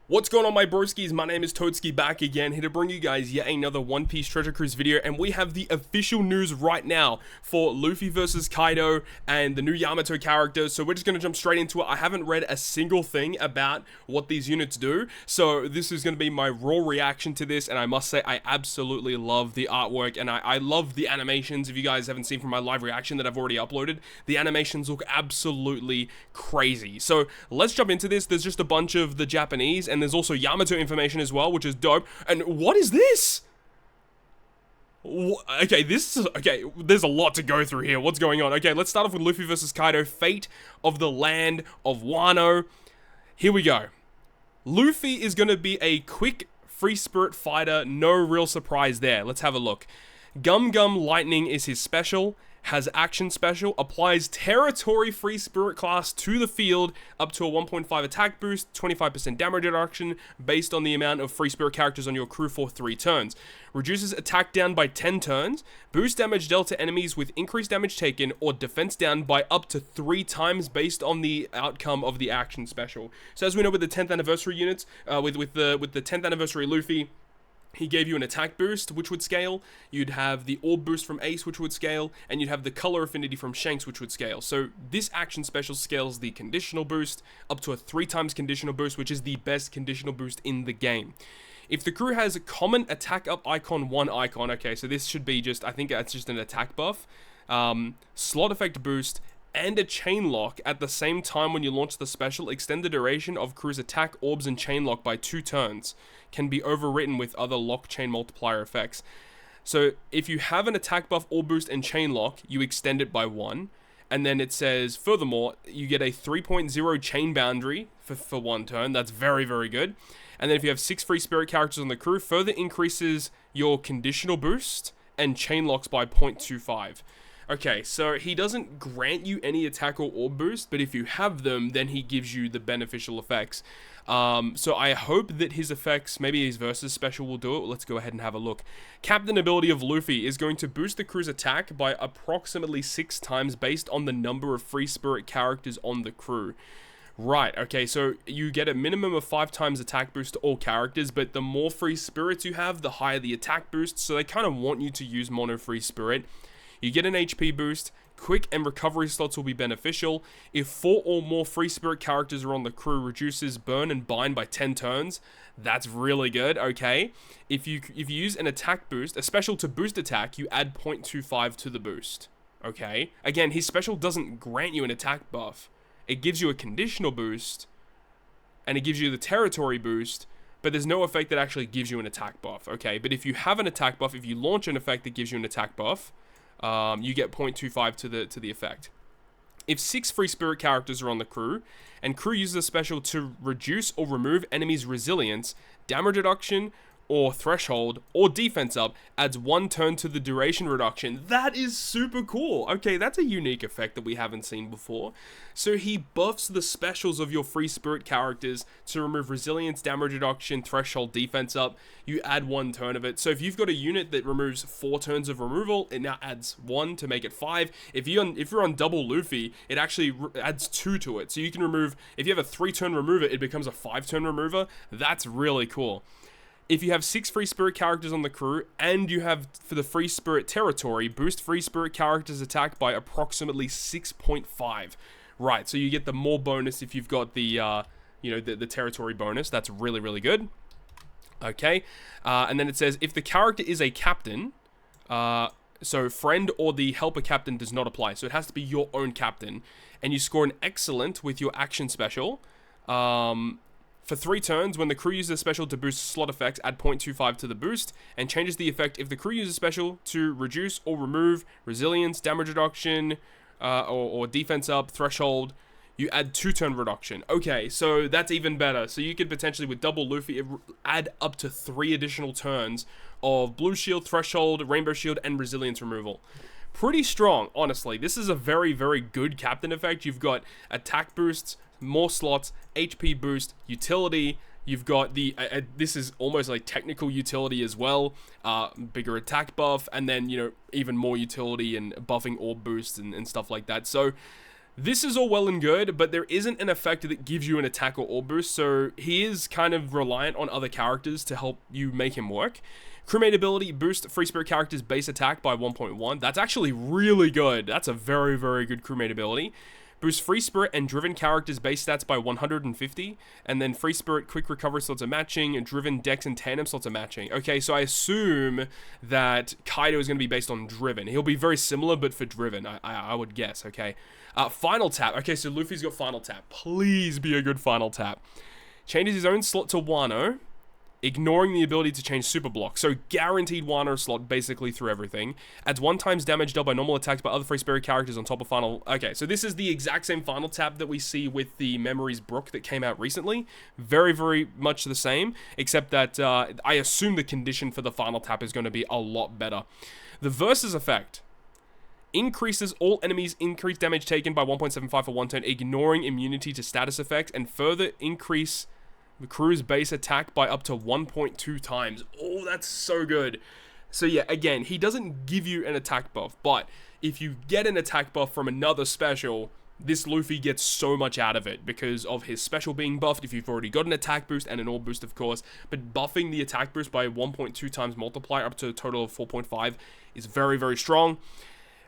What's going on, my broskiis? My name is Toadski, back again, here to bring you guys yet another One Piece Treasure Cruise video, and we have the official news right now for Luffy versus Kaido and the new Yamato characters, so we're just going to jump straight into it. I haven't read a single thing about what these units do, so this is going to be my raw reaction to this, and I must say I absolutely love the artwork, and I love the animations. If you guys haven't seen from my live reaction that I've already uploaded, the animations look absolutely crazy. So let's jump into this. There's just a bunch of the Japanese, and there's also Yamato information as well, which is dope. And what is this? Okay, there's a lot to go through here. What's going on? Okay, let's start off with Luffy versus Kaido, Fate of the Land of Wano. Here we go. Luffy is going to be a quick free spirit fighter. No real surprise there. Let's have a look. Gum Gum Lightning is his special. Has action special, applies territory free spirit class to the field, up to a 1.5 attack boost, 25% damage reduction based on the amount of free spirit characters on your crew for 3 turns. Reduces attack down by 10 turns, boost damage dealt to enemies with increased damage taken or defense down by up to 3 times based on the outcome of the action special. So as we know with the 10th anniversary units, with the 10th anniversary Luffy, he gave you an attack boost, which would scale. You'd have the orb boost from Ace, which would scale. And you'd have the color affinity from Shanks, which would scale. So this action special scales the conditional boost up to a 3 times conditional boost, which is the best conditional boost in the game. If the crew has a common attack up icon, 1 icon. Okay, so this should be just, I think that's just an attack buff. Slot effect boost and a chain lock at the same time when you launch the special. Extend the duration of crew's attack, orbs, and chain lock by 2 turns. Can be overwritten with other lock chain multiplier effects. So if you have an attack buff, orb boost, and chain lock, you extend it by 1. And then it says, furthermore, you get a 3.0 chain boundary for 1 turn. That's very, very good. And then if you have 6 free spirit characters on the crew, further increases your conditional boost and chain locks by 0.25. Okay, so he doesn't grant you any attack or orb boost, but if you have them, then he gives you the beneficial effects. So I hope that his effects, maybe his versus special will do it. Let's go ahead and have a look. Captain ability of Luffy is going to boost the crew's attack by approximately 6 times based on the number of free spirit characters on the crew. Right, okay, so you get a minimum of 5 times attack boost to all characters, but the more free spirits you have, the higher the attack boost, so they kind of want you to use mono free spirit. You get an HP boost, quick and recovery slots will be beneficial. If 4 or more free spirit characters are on the crew, reduces burn and bind by 10 turns. That's really good, okay. If you use an attack boost, a special to boost attack, you add 0.25 to the boost, okay. Again, his special doesn't grant you an attack buff. It gives you a conditional boost, and it gives you the territory boost, but there's no effect that actually gives you an attack buff, okay. But if you have an attack buff, if you launch an effect that gives you an attack buff, you get 0.25 to the effect. If 6 free spirit characters are on the crew, and crew uses a special to reduce or remove enemies' resilience, damage reduction, or threshold, or defense up, adds 1 turn to the duration reduction. That is super cool. Okay, that's a unique effect that we haven't seen before. So he buffs the specials of your free spirit characters to remove resilience, damage reduction, threshold, defense up. You add 1 turn of it. So if you've got a unit that removes 4 turns of removal, it now adds 1 to make it 5. If you're on double Luffy, it actually adds 2 to it. So you can remove, if you have a 3-turn remover, it becomes a 5-turn remover. That's really cool. If you have 6 free spirit characters on the crew, and you have, for the free spirit territory, boost free spirit characters attack by approximately 6.5. Right, so you get the more bonus if you've got the, the territory bonus. That's really, really good. Okay, and then it says, if the character is a captain, so friend or the helper captain does not apply. So it has to be your own captain. And you score an excellent with your action special. For 3 turns, when the crew uses a special to boost slot effects, add 0.25 to the boost, and changes the effect if the crew uses a special to reduce or remove resilience, damage reduction, or defense up, threshold, you add 2-turn reduction. Okay, so that's even better. So you could potentially, with double Luffy, add up to 3 additional turns of blue shield, threshold, rainbow shield, and resilience removal. Pretty strong, honestly. This is a very, very good captain effect. You've got attack boosts, more slots, HP boost, utility. You've got the, this is almost like technical utility as well, bigger attack buff, and then, even more utility and buffing orb boosts and stuff like that. So This is all well and good, but there isn't an effect that gives you an attack or orb boost, so he is kind of reliant on other characters to help you make him work. Crewmate ability, boost free spirit characters base attack by 1.1. That's actually really good. That's a very, very good crewmate ability. Boost free spirit and driven characters base stats by 150. And then free spirit quick recovery slots are matching. And driven dex and tandem slots are matching. Okay, so I assume that Kaido is going to be based on driven. He'll be very similar, but for driven, I would guess, okay. Final tap. Okay, so Luffy's got final tap. Please be a good final tap. Changes his own slot to Wano, ignoring the ability to change super block. So guaranteed Wano slot basically through everything. Adds 1x damage dealt by normal attacks by other free spirit characters on top of final. Okay, so this is the exact same final tap that we see with the Memories Brook that came out recently. Very, very much the same, except that I assume the condition for the final tap is going to be a lot better. The Versus effect increases all enemies' increased damage taken by 1.75 for one turn, ignoring immunity to status effects, and further increase the crew's base attack by up to 1.2 times. Oh, that's so good. So yeah, again, he doesn't give you an attack buff, but if you get an attack buff from another special, this Luffy gets so much out of it because of his special being buffed if you've already got an attack boost and an orb boost, of course. But buffing the attack boost by 1.2 times multiplier up to a total of 4.5 is very, very strong.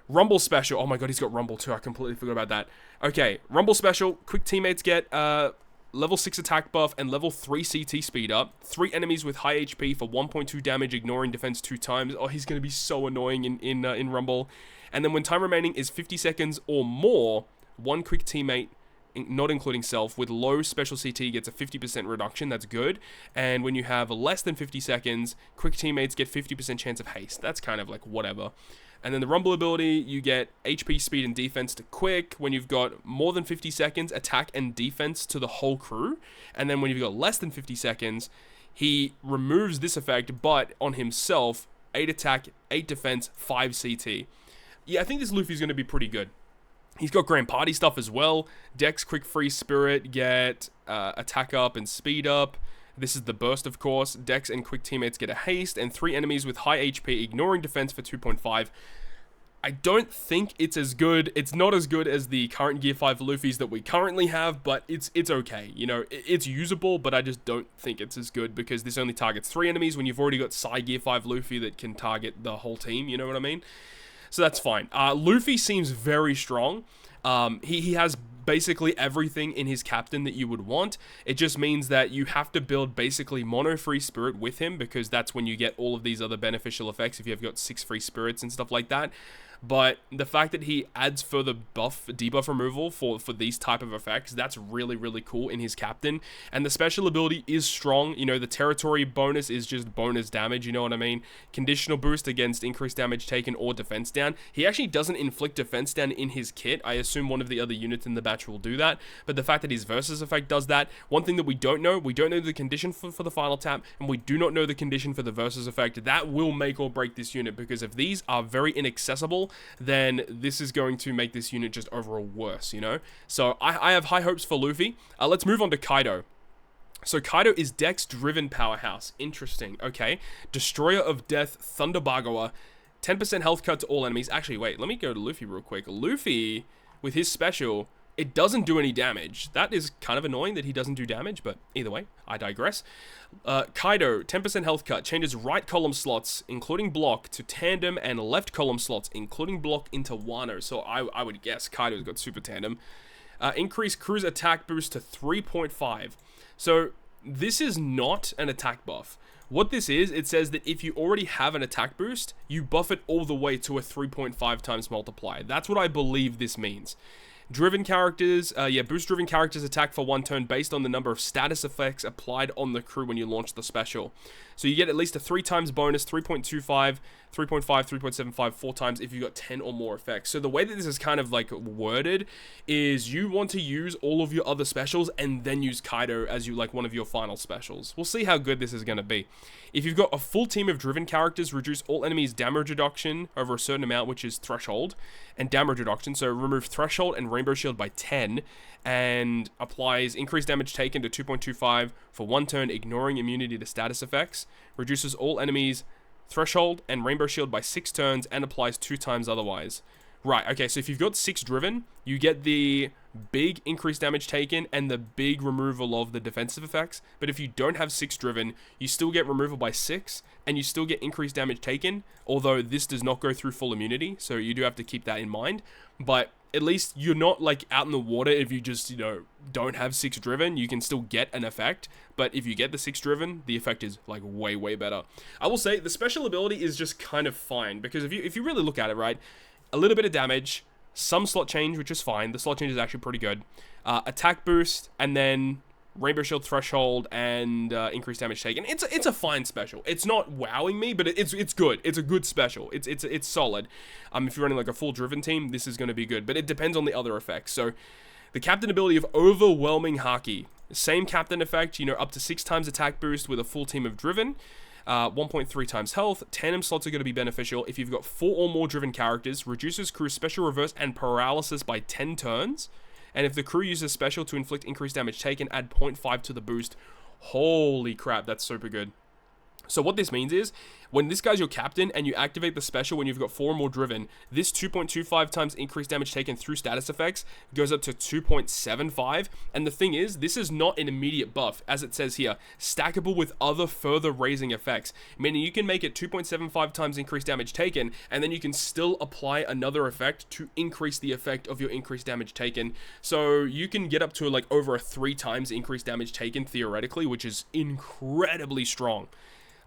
Rumble special. Oh my god, he's got Rumble too. I completely forgot about that. Okay, Rumble special. Quick teammates get level 6 attack buff and level 3 CT speed up. 3 enemies with high HP for 1.2 damage, ignoring defense 2 times. Oh, he's going to be so annoying in Rumble. And then when time remaining is 50 seconds or more, 1 quick teammate, not including self, with low special CT gets a 50% reduction. That's good. And when you have less than 50 seconds, quick teammates get 50% chance of haste. That's kind of like whatever. And then the Rumble ability, you get HP, speed, and defense to quick. When you've got more than 50 seconds, attack and defense to the whole crew. And then when you've got less than 50 seconds, he removes this effect, but on himself, 8 attack, 8 defense, 5 CT. Yeah, I think this Luffy's going to be pretty good. He's got Grand Party stuff as well. Dex, quick, free spirit, get attack up and speed up. This is the burst, of course. Dex and quick teammates get a haste, and 3 enemies with high HP, ignoring defense for 2.5. I don't think it's as good. It's not as good as the current Gear 5 Luffys that we currently have, but it's okay. You know, it's usable, but I just don't think it's as good because this only targets 3 enemies when you've already got Psy Gear 5 Luffy that can target the whole team, you know what I mean? So that's fine. Luffy seems very strong. He has basically everything in his captain that you would want. It just means that you have to build basically mono free spirit with him because that's when you get all of these other beneficial effects if you've got 6 free spirits and stuff like that. But the fact that he adds further debuff removal for these type of effects, that's really, really cool in his captain. And the special ability is strong. You know, the territory bonus is just bonus damage, you know what I mean? Conditional boost against increased damage taken or defense down. He actually doesn't inflict defense down in his kit. I assume one of the other units in the batch will do that. But the fact that his Versus effect does that, one thing that we don't know the condition for the final tap, and we do not know the condition for the Versus effect. That will make or break this unit, because if these are very inaccessible, then this is going to make this unit just overall worse, you know? So I have high hopes for Luffy. Let's move on to Kaido. So Kaido is Dex-driven powerhouse. Interesting. Okay. Destroyer of Death, Thunder Bargoa, 10% health cut to all enemies. Actually, wait, let me go to Luffy real quick. Luffy, with his special, it doesn't do any damage. That is kind of annoying that he doesn't do damage, but either way, I digress. Kaido, 10% health cut, changes right column slots, including block, to tandem, and left column slots, including block, into Wano. So I would guess Kaido's got super tandem. Increase crew's attack boost to 3.5. So this is not an attack buff. What this is, it says that if you already have an attack boost, you buff it all the way to a 3.5 times multiplier. That's what I believe this means. Driven characters, boost driven characters attack for 1 turn based on the number of status effects applied on the crew when you launch the special. So you get at least a 3 times bonus, 3.25, 3.5, 3.75, 4 times if you've got 10 or more effects. So the way that this is kind of like worded is you want to use all of your other specials and then use Kaido as you like one of your final specials. We'll see how good this is going to be. If you've got a full team of driven characters, reduce all enemies damage reduction over a certain amount, which is threshold, and damage reduction. So remove threshold and rainbow shield by 10 and applies increased damage taken to 2.25 for 1 turn, ignoring immunity to status effects. Reduces all enemies threshold and rainbow shield by 6 turns and applies 2 times otherwise. Right, okay, so if you've got 6 driven, you get the big increased damage taken and the big removal of the defensive effects. But if you don't have 6 driven, you still get removal by 6, and you still get increased damage taken, although this does not go through full immunity, so you do have to keep that in mind. But at least you're not, like, out in the water if you just, you know, don't have 6 driven. You can still get an effect, but if you get the 6 driven, the effect is, like, way, way better. I will say, the special ability is just kind of fine, because if you really look at it, right, a little bit of damage, some slot change, which is fine. The slot change is actually pretty good. Attack boost, and then Rainbow Shield Threshold and increased damage taken. It's a fine special. It's not wowing me, but it's good. It's a good special. It's solid. If you're running like a full driven team, this is going to be good. But it depends on the other effects. So the captain ability of Overwhelming Haki, same captain effect. You know, up to 6 times attack boost with a full team of driven. 1.3 times health. Tandem slots are going to be beneficial if you've got 4 or more driven characters. Reduces crew special reverse and paralysis by 10 turns. And if the crew uses special to inflict increased damage taken, add 0.5 to the boost. Holy crap, that's super good. So what this means is, when this guy's your captain and you activate the special when you've got 4 or more driven, this 2.25 times increased damage taken through status effects goes up to 2.75. And the thing is, this is not an immediate buff, as it says here, stackable with other further raising effects, meaning you can make it 2.75 times increased damage taken, and then you can still apply another effect to increase the effect of your increased damage taken. So you can get up to like over a 3 times increased damage taken theoretically, which is incredibly strong.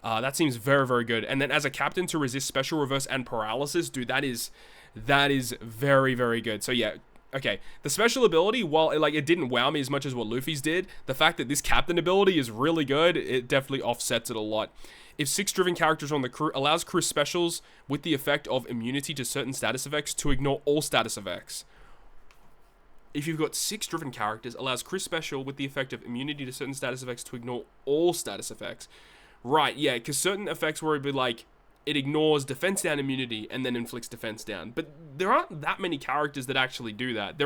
That seems very, very good. And then as a captain to resist special reverse and paralysis, dude, that is very, very good. So yeah, okay. The special ability, while it didn't wow me as much as what Luffy's did, the fact that this captain ability is really good, it definitely offsets it a lot. If 6 driven characters on the crew, allows crew specials with the effect of immunity to certain status effects to ignore all status effects. If you've got 6 driven characters, allows crew special with the effect of immunity to certain status effects to ignore all status effects. Right, yeah, because certain effects where it'd be like, it ignores defense down immunity and then inflicts defense down. But there aren't that many characters that actually do that.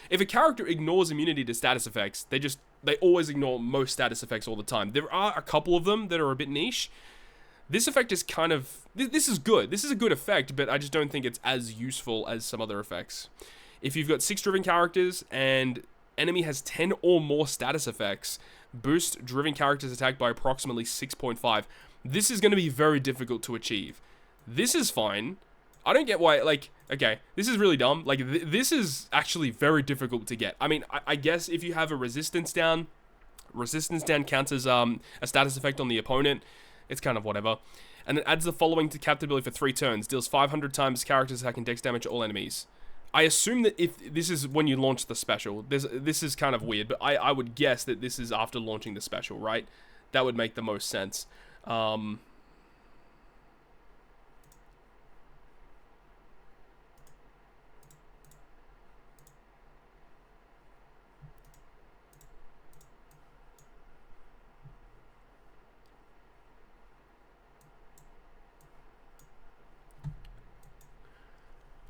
If a character ignores immunity to status effects, they always ignore most status effects all the time. There are a couple of them that are a bit niche. This effect is kind of, this is good. This is a good effect, but I just don't think it's as useful as some other effects. If you've got 6 driven characters and enemy has 10 or more status effects, boost driven characters attack by approximately 6.5. This is going to be very difficult to achieve. This is fine. I don't get why, like, okay, this is really dumb. Like, this is actually very difficult to get. I mean, I guess if you have a resistance down counts as a status effect on the opponent. It's kind of whatever. And it adds the following to captain ability for 3 turns. Deals 500 times characters attack and dex damage to all enemies. I assume that if this is when you launch the special, this is kind of weird, but I would guess that this is after launching the special, right? That would make the most sense.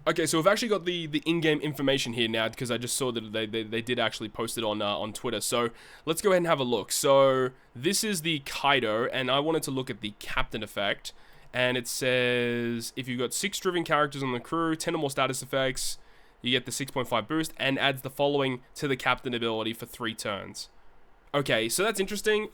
Okay, so we've actually got the in-game information here now, because I just saw that they did actually post it on Twitter. So let's go ahead and have a look. So this is the KAIDO, and I wanted to look at the captain effect. And it says, if you've got 6 driven characters on the crew, 10 or more status effects, you get the 6.5 boost, and adds the following to the captain ability for 3 turns. Okay, so that's interesting.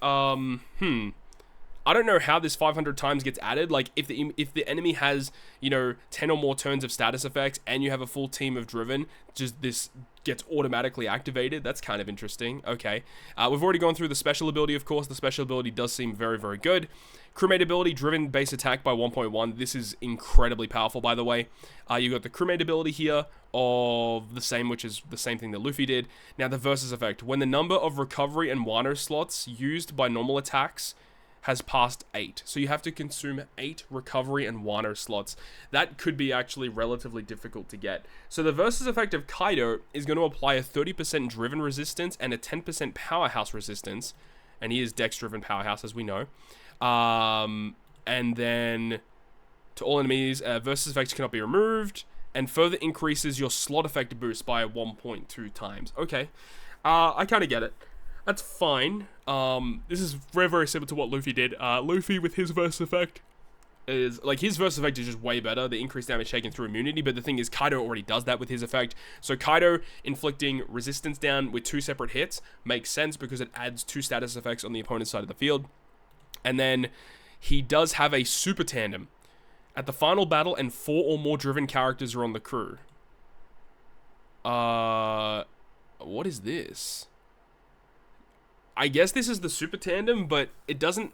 I don't know how this 500 times gets added. Like, if the enemy has, you know, 10 or more turns of status effects and you have a full team of driven, just this gets automatically activated. That's kind of interesting. Okay. We've already gone through the special ability, of course. The special ability does seem very, very good. Crewmate ability, driven base attack by 1.1. This is incredibly powerful, by the way. You got the crewmate ability here of the same, which is the same thing that Luffy did. Now, the versus effect. When the number of recovery and Wano slots used by normal attacks has passed 8. So you have to consume 8 recovery and Wano slots. That could be actually relatively difficult to get. So the versus effect of KAIDO is going to apply a 30% driven resistance and a 10% powerhouse resistance. And he is dex driven powerhouse, as we know. And then to all enemies, versus effects cannot be removed. And further increases your slot effect boost by 1.2 times. Okay. I kind of get it. That's fine. This is very, very similar to what Luffy did. Luffy with his versus effect is, like, his verse effect is just way better, the increased damage taken through immunity, but the thing is, Kaido already does that with his effect. So Kaido inflicting resistance down with 2 separate hits makes sense because it adds 2 status effects on the opponent's side of the field. And then he does have a super tandem. At the final battle and 4 or more driven characters are on the crew. What is this? I guess this is the super tandem, but it doesn't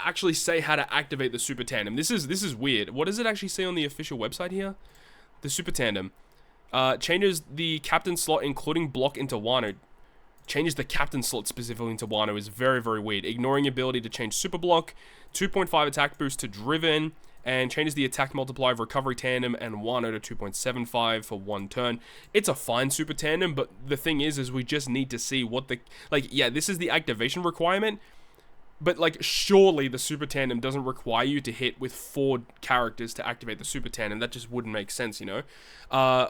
actually say how to activate the super tandem. This is weird. What does it actually say on the official website here? The super tandem. Changes the captain slot, including block, into Wano. Changes the captain slot specifically into Wano is very, very weird. Ignoring ability to change super block. 2.5 attack boost to driven. And changes the attack multiplier of recovery tandem and Wano to 2.75 for 1 turn. It's a fine super tandem, but the thing is we just need to see what the... Like, yeah, this is the activation requirement. But, like, surely the super tandem doesn't require you to hit with 4 characters to activate the super tandem. That just wouldn't make sense, you know?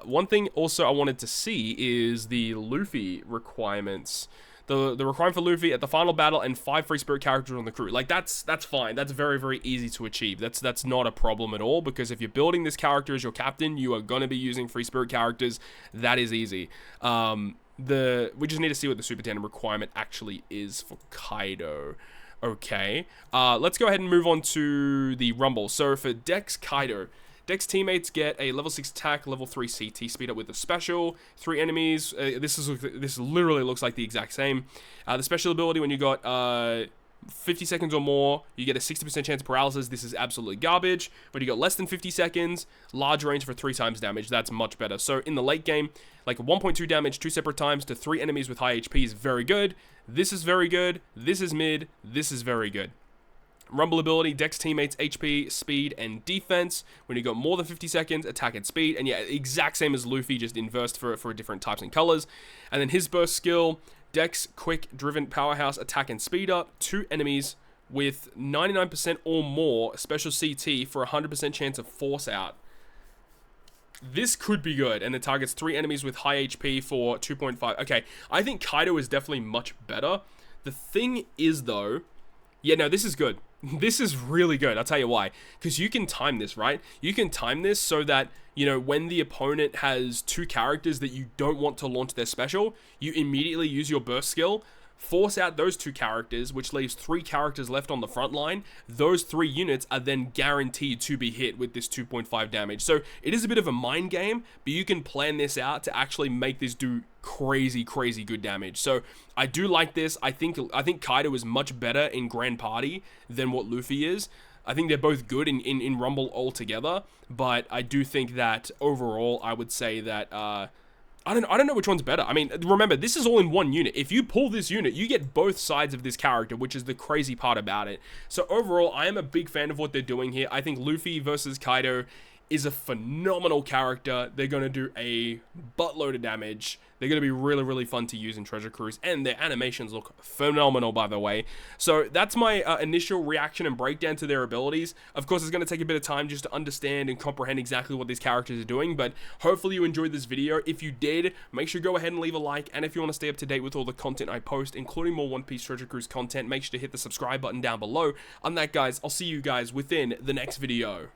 One thing also I wanted to see is the Luffy requirements. The requirement for Luffy at the final battle and 5 free spirit characters on the crew. Like, that's fine. That's very, very easy to achieve. That's not a problem at all, because if you're building this character as your captain, you are going to be using free spirit characters. That is easy. We just need to see what the super tandem requirement actually is for Kaido. Okay, let's go ahead and move on to the Rumble. So for Dex Kaido, Dex teammates get a level 6 attack, level 3 CT speed up with a special, 3 enemies. This literally looks like the exact same. The special ability, when you got 50 seconds or more, you get a 60% chance of paralysis. This is absolutely garbage. But you got less than 50 seconds, large range for 3 times damage. That's much better. So in the late game, like 1.2 damage 2 separate times to 3 enemies with high HP is very good. This is very good. This is mid. This is very good. Rumble ability, Dex teammates, HP, speed, and defense. When you got more than 50 seconds, attack and speed. And yeah, exact same as Luffy, just inversed for different types and colors. And then his burst skill, Dex, quick, driven, powerhouse, attack and speed up. 2 enemies with 99% or more special CT for 100% chance of force out. This could be good, and it targets 3 enemies with high HP for 2.5. Okay, I think Kaido is definitely much better. The thing is, though, yeah, no, this is good. This is really good. I'll tell you why. Because you can time this, right? You can time this so that, you know, when the opponent has 2 characters that you don't want to launch their special, you immediately use your burst skill, force out those 2 characters, which leaves 3 characters left on the front line. Those 3 units are then guaranteed to be hit with this 2.5 damage. So it is a bit of a mind game, but you can plan this out to actually make this do crazy, crazy good damage. So I do like this. I think Kaido is much better in Grand Party than what Luffy is. I think they're both good in Rumble altogether, but I do think that overall, I would say that I don't know which one's better. I mean, remember, this is all in one unit. If you pull this unit, you get both sides of this character, which is the crazy part about it. So overall, I am a big fan of what they're doing here. I think Luffy versus Kaido is a phenomenal character. They're going to do a buttload of damage. They're going to be really, really fun to use in Treasure Cruise, and their animations look phenomenal, by the way. So that's my initial reaction and breakdown to their abilities. Of course, it's going to take a bit of time just to understand and comprehend exactly what these characters are doing, but hopefully you enjoyed this video. If you did, make sure to go ahead and leave a like, and if you want to stay up to date with all the content I post, including more One Piece Treasure Cruise content, make sure to hit the subscribe button down below. On that, guys, I'll see you guys within the next video.